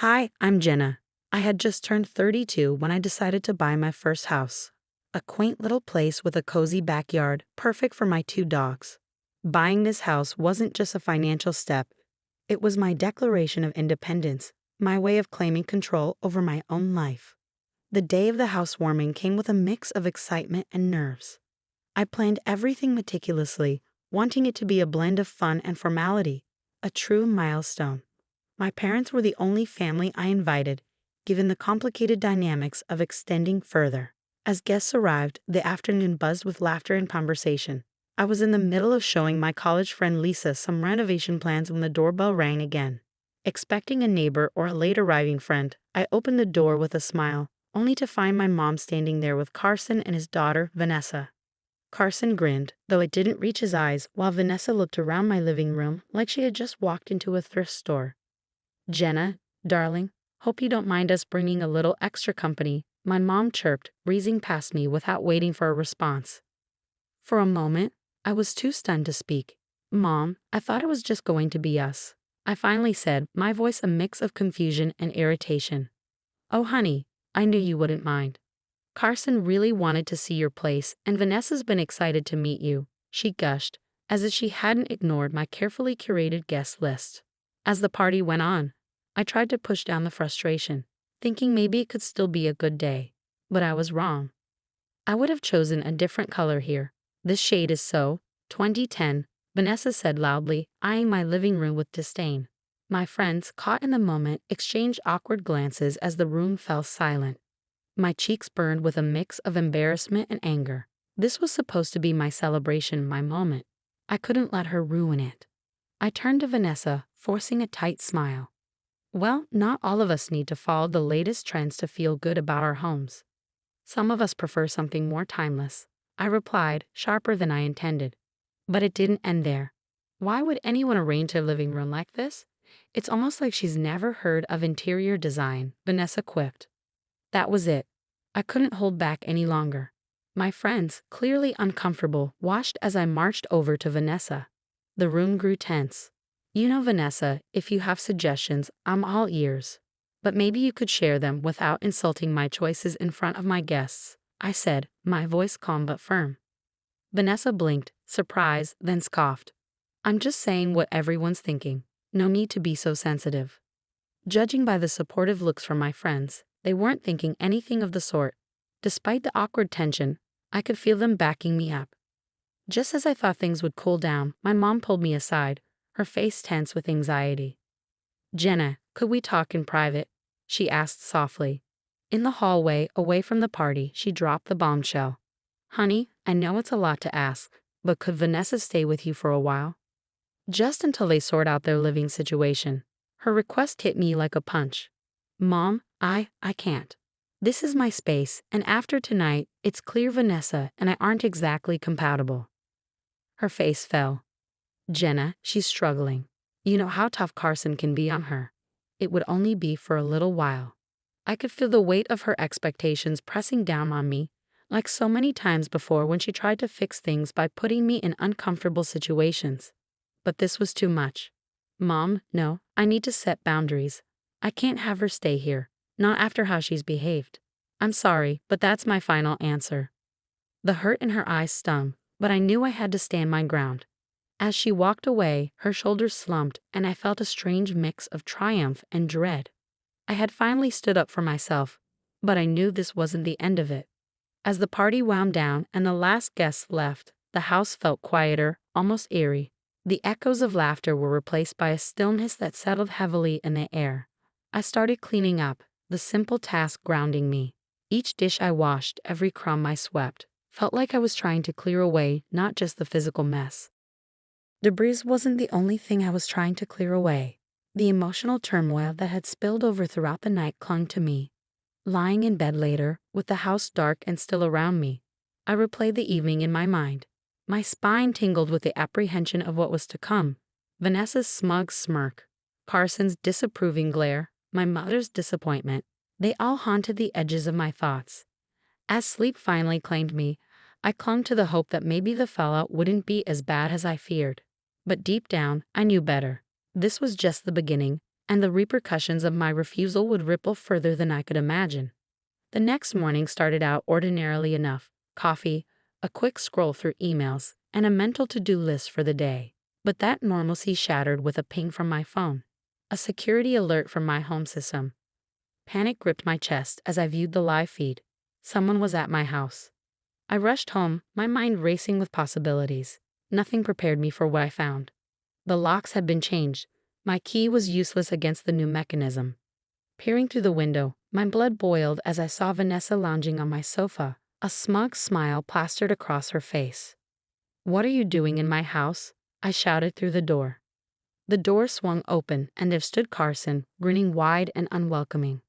Hi, I'm Jenna. I had just turned 32 when I decided to buy my first house. A quaint little place with a cozy backyard, perfect for my two dogs. Buying this house wasn't just a financial step, it was my declaration of independence, my way of claiming control over my own life. The day of the housewarming came with a mix of excitement and nerves. I planned everything meticulously, wanting it to be a blend of fun and formality, a true milestone. My parents were the only family I invited, given the complicated dynamics of extending further. As guests arrived, the afternoon buzzed with laughter and conversation. I was in the middle of showing my college friend Lisa some renovation plans when the doorbell rang again. Expecting a neighbor or a late arriving friend, I opened the door with a smile, only to find my mom standing there with Carson and his daughter, Vanessa. Carson grinned, though it didn't reach his eyes, while Vanessa looked around my living room like she had just walked into a thrift store. "Jenna, darling, hope you don't mind us bringing a little extra company," my mom chirped, breezing past me without waiting for a response. For a moment, I was too stunned to speak. "Mom, I thought it was just going to be us," I finally said, my voice a mix of confusion and irritation. "Oh, honey, I knew you wouldn't mind. Carson really wanted to see your place, and Vanessa's been excited to meet you," she gushed, as if she hadn't ignored my carefully curated guest list. As the party went on, I tried to push down the frustration, thinking maybe it could still be a good day. But I was wrong. I would have chosen a different color here. "This shade is so 2010, Vanessa said loudly, eyeing my living room with disdain. My friends, caught in the moment, exchanged awkward glances as the room fell silent. My cheeks burned with a mix of embarrassment and anger. This was supposed to be my celebration, my moment. I couldn't let her ruin it. I turned to Vanessa, forcing a tight smile. "Well, not all of us need to follow the latest trends to feel good about our homes. Some of us prefer something more timeless," I replied, sharper than I intended. But it didn't end there. "Why would anyone arrange their living room like this? It's almost like she's never heard of interior design," Vanessa quipped. That was it. I couldn't hold back any longer. My friends, clearly uncomfortable, watched as I marched over to Vanessa. The room grew tense. "You know, Vanessa, if you have suggestions, I'm all ears. But maybe you could share them without insulting my choices in front of my guests," I said, my voice calm but firm. Vanessa blinked, surprised, then scoffed. "I'm just saying what everyone's thinking. No need to be so sensitive." Judging by the supportive looks from my friends, they weren't thinking anything of the sort. Despite the awkward tension, I could feel them backing me up. Just as I thought things would cool down, my mom pulled me aside, her face tense with anxiety. "Jenna, could we talk in private?" she asked softly. In the hallway, away from the party, she dropped the bombshell. "Honey, I know it's a lot to ask, but could Vanessa stay with you for a while? Just until they sort out their living situation." Her request hit me like a punch. "Mom, I can't. This is my space, and after tonight, it's clear Vanessa and I aren't exactly compatible." Her face fell. "Jenna, she's struggling. You know how tough Carson can be on her. It would only be for a little while." I could feel the weight of her expectations pressing down on me, like so many times before when she tried to fix things by putting me in uncomfortable situations. But this was too much. "Mom, no, I need to set boundaries. I can't have her stay here, not after how she's behaved. I'm sorry, but that's my final answer." The hurt in her eyes stung, but I knew I had to stand my ground. As she walked away, her shoulders slumped, and I felt a strange mix of triumph and dread. I had finally stood up for myself, but I knew this wasn't the end of it. As the party wound down and the last guests left, the house felt quieter, almost eerie. The echoes of laughter were replaced by a stillness that settled heavily in the air. I started cleaning up, the simple task grounding me. Each dish I washed, every crumb I swept, felt like I was trying to clear away not just the physical mess. Debris wasn't the only thing I was trying to clear away. The emotional turmoil that had spilled over throughout the night clung to me. Lying in bed later, with the house dark and still around me, I replayed the evening in my mind. My spine tingled with the apprehension of what was to come. Vanessa's smug smirk, Carson's disapproving glare, my mother's disappointment, they all haunted the edges of my thoughts. As sleep finally claimed me, I clung to the hope that maybe the fallout wouldn't be as bad as I feared. But deep down, I knew better. This was just the beginning, and the repercussions of my refusal would ripple further than I could imagine. The next morning started out ordinarily enough: coffee, a quick scroll through emails, and a mental to-do list for the day. But that normalcy shattered with a ping from my phone, a security alert from my home system. Panic gripped my chest as I viewed the live feed. Someone was at my house. I rushed home, my mind racing with possibilities. Nothing prepared me for what I found. The locks had been changed. My key was useless against the new mechanism. Peering through the window, my blood boiled as I saw Vanessa lounging on my sofa, a smug smile plastered across her face. "What are you doing in my house?" I shouted through the door. The door swung open, and there stood Carson, grinning wide and unwelcoming.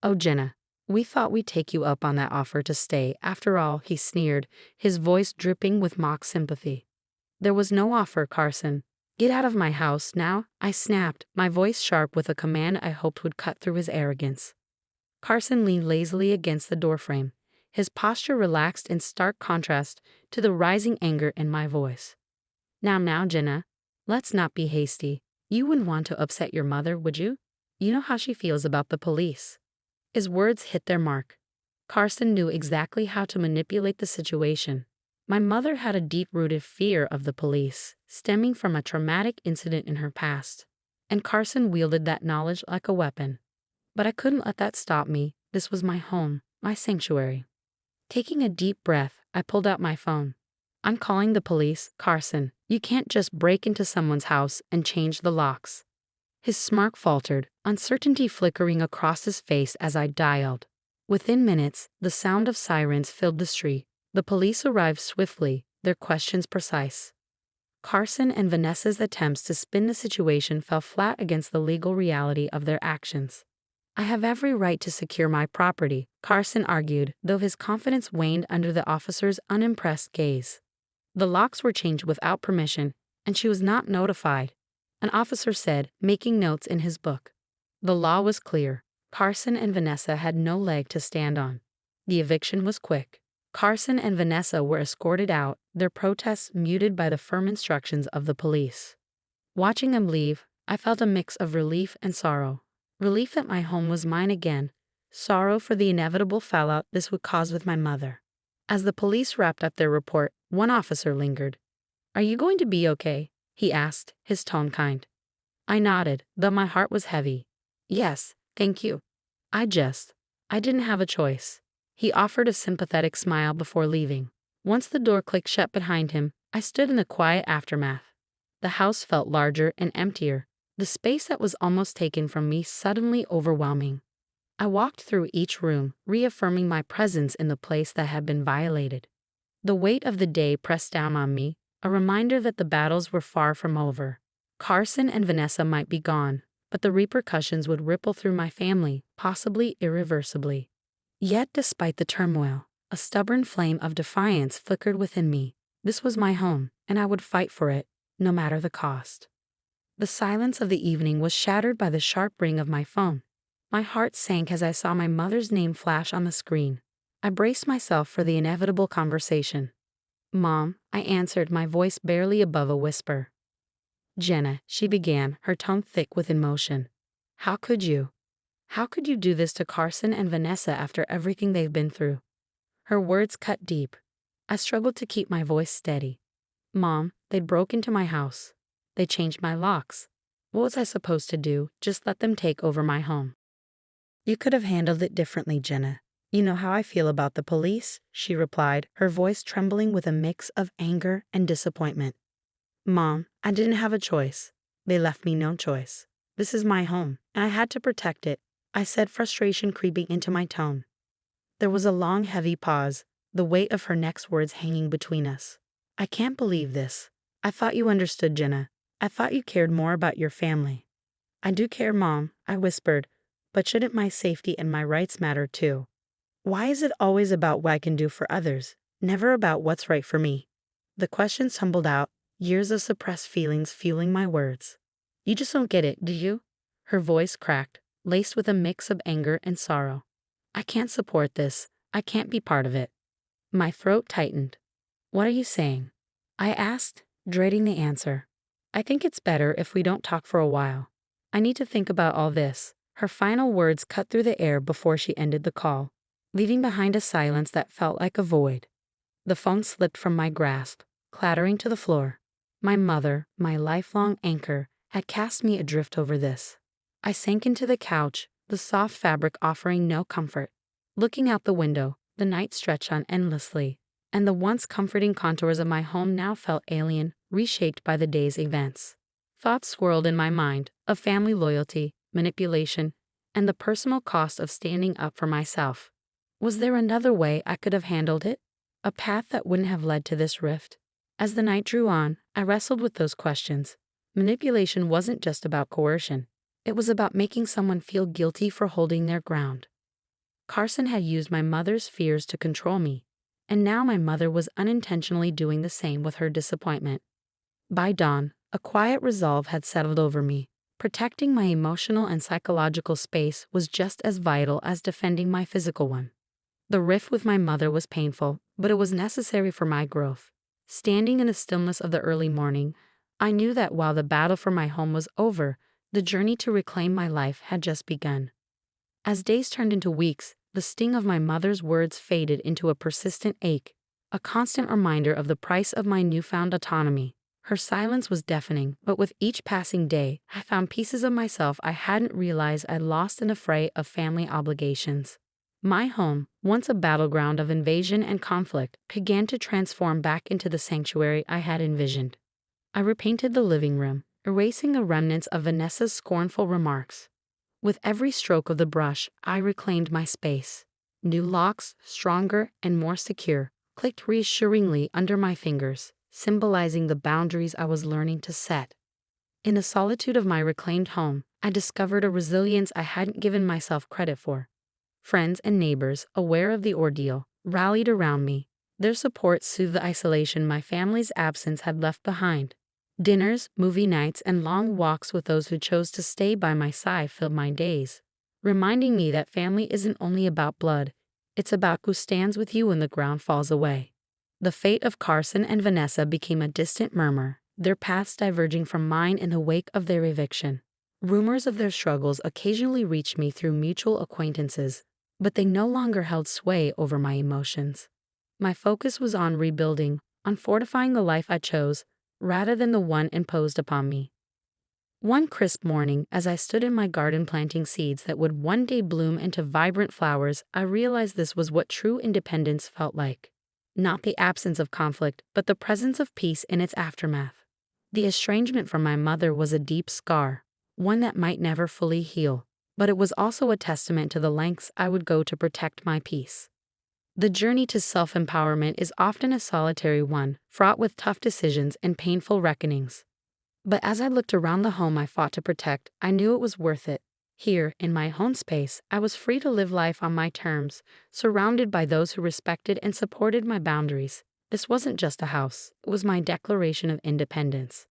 "Oh, Jenna, we thought we'd take you up on that offer to stay. After all," he sneered, his voice dripping with mock sympathy. "There was no offer, Carson. Get out of my house now," I snapped, my voice sharp with a command I hoped would cut through his arrogance. Carson leaned lazily against the doorframe, his posture relaxed in stark contrast to the rising anger in my voice. Now, Jenna, let's not be hasty. You wouldn't want to upset your mother, would you? You know how she feels about the police." His words hit their mark. Carson knew exactly how to manipulate the situation. My mother had a deep-rooted fear of the police, stemming from a traumatic incident in her past, and Carson wielded that knowledge like a weapon. But I couldn't let that stop me. This was my home, my sanctuary. Taking a deep breath, I pulled out my phone. "I'm calling the police, Carson. You can't just break into someone's house and change the locks." His smirk faltered, uncertainty flickering across his face as I dialed. Within minutes, the sound of sirens filled the street. The police arrived swiftly, their questions precise. Carson and Vanessa's attempts to spin the situation fell flat against the legal reality of their actions. "I have every right to secure my property," Carson argued, though his confidence waned under the officer's unimpressed gaze. "The locks were changed without permission, and she was not notified," an officer said, making notes in his book. The law was clear. Carson and Vanessa had no leg to stand on. The eviction was quick. Carson and Vanessa were escorted out, their protests muted by the firm instructions of the police. Watching them leave, I felt a mix of relief and sorrow. Relief that my home was mine again, sorrow for the inevitable fallout this would cause with my mother. As the police wrapped up their report, one officer lingered. "Are you going to be okay?" he asked, his tone kind. I nodded, though my heart was heavy. "Yes, thank you. I didn't have a choice." He offered a sympathetic smile before leaving. Once the door clicked shut behind him, I stood in the quiet aftermath. The house felt larger and emptier, the space that was almost taken from me suddenly overwhelming. I walked through each room, reaffirming my presence in the place that had been violated. The weight of the day pressed down on me, a reminder that the battles were far from over. Carson and Vanessa might be gone, but the repercussions would ripple through my family, possibly irreversibly. Yet despite the turmoil, a stubborn flame of defiance flickered within me. This was my home, and I would fight for it, no matter the cost. The silence of the evening was shattered by the sharp ring of my phone. My heart sank as I saw my mother's name flash on the screen. I braced myself for the inevitable conversation. "Mom," I answered, my voice barely above a whisper. "Jenna," she began, her tone thick with emotion. How could you do this to Carson and Vanessa after everything they've been through?" Her words cut deep. I struggled to keep my voice steady. "Mom, they broke into my house. They changed my locks. What was I supposed to do? Just let them take over my home?" "You could have handled it differently, Jenna. You know how I feel about the police," she replied, her voice trembling with a mix of anger and disappointment. "Mom, I didn't have a choice. They left me no choice. This is my home, and I had to protect it," I said, frustration creeping into my tone. There was a long, heavy pause, the weight of her next words hanging between us. "I can't believe this. I thought you understood, Jenna. I thought you cared more about your family." "I do care, Mom," I whispered, "but shouldn't my safety and my rights matter too? Why is it always about what I can do for others, never about what's right for me?" The questions tumbled out, years of suppressed feelings fueling my words. "You just don't get it, do you?" Her voice cracked, laced with a mix of anger and sorrow. "I can't support this. I can't be part of it." My throat tightened. "What are you saying?" I asked, dreading the answer. "I think it's better if we don't talk for a while. I need to think about all this. Her final words cut through the air before she ended the call, leaving behind a silence that felt like a void. The phone slipped from my grasp, clattering to the floor. My mother, my lifelong anchor, had cast me adrift over this. I sank into the couch, the soft fabric offering no comfort. Looking out the window, the night stretched on endlessly, and the once comforting contours of my home now felt alien, reshaped by the day's events. Thoughts swirled in my mind of family loyalty, manipulation, and the personal cost of standing up for myself. Was there another way I could have handled it? A path that wouldn't have led to this rift? As the night drew on, I wrestled with those questions. Manipulation wasn't just about coercion. It was about making someone feel guilty for holding their ground. Carson had used my mother's fears to control me, and now my mother was unintentionally doing the same with her disappointment. By dawn, a quiet resolve had settled over me. Protecting my emotional and psychological space was just as vital as defending my physical one. The rift with my mother was painful, but it was necessary for my growth. Standing in the stillness of the early morning, I knew that while the battle for my home was over, the journey to reclaim my life had just begun. As days turned into weeks, the sting of my mother's words faded into a persistent ache, a constant reminder of the price of my newfound autonomy. Her silence was deafening, but with each passing day, I found pieces of myself I hadn't realized I'd lost in the fray of family obligations. My home, once a battleground of invasion and conflict, began to transform back into the sanctuary I had envisioned. I repainted the living room, erasing the remnants of Vanessa's scornful remarks. With every stroke of the brush, I reclaimed my space. New locks, stronger and more secure, clicked reassuringly under my fingers, symbolizing the boundaries I was learning to set. In the solitude of my reclaimed home, I discovered a resilience I hadn't given myself credit for. Friends and neighbors, aware of the ordeal, rallied around me. Their support soothed the isolation my family's absence had left behind. Dinners, movie nights, and long walks with those who chose to stay by my side filled my days, reminding me that family isn't only about blood, it's about who stands with you when the ground falls away. The fate of Carson and Vanessa became a distant murmur, their paths diverging from mine in the wake of their eviction. Rumors of their struggles occasionally reached me through mutual acquaintances, but they no longer held sway over my emotions. My focus was on rebuilding, on fortifying the life I chose, rather than the one imposed upon me. One crisp morning, as I stood in my garden planting seeds that would one day bloom into vibrant flowers, I realized this was what true independence felt like. Not the absence of conflict, but the presence of peace in its aftermath. The estrangement from my mother was a deep scar, one that might never fully heal, but it was also a testament to the lengths I would go to protect my peace. The journey to self-empowerment is often a solitary one, fraught with tough decisions and painful reckonings. But as I looked around the home I fought to protect, I knew it was worth it. Here, in my home space, I was free to live life on my terms, surrounded by those who respected and supported my boundaries. This wasn't just a house, it was my declaration of independence.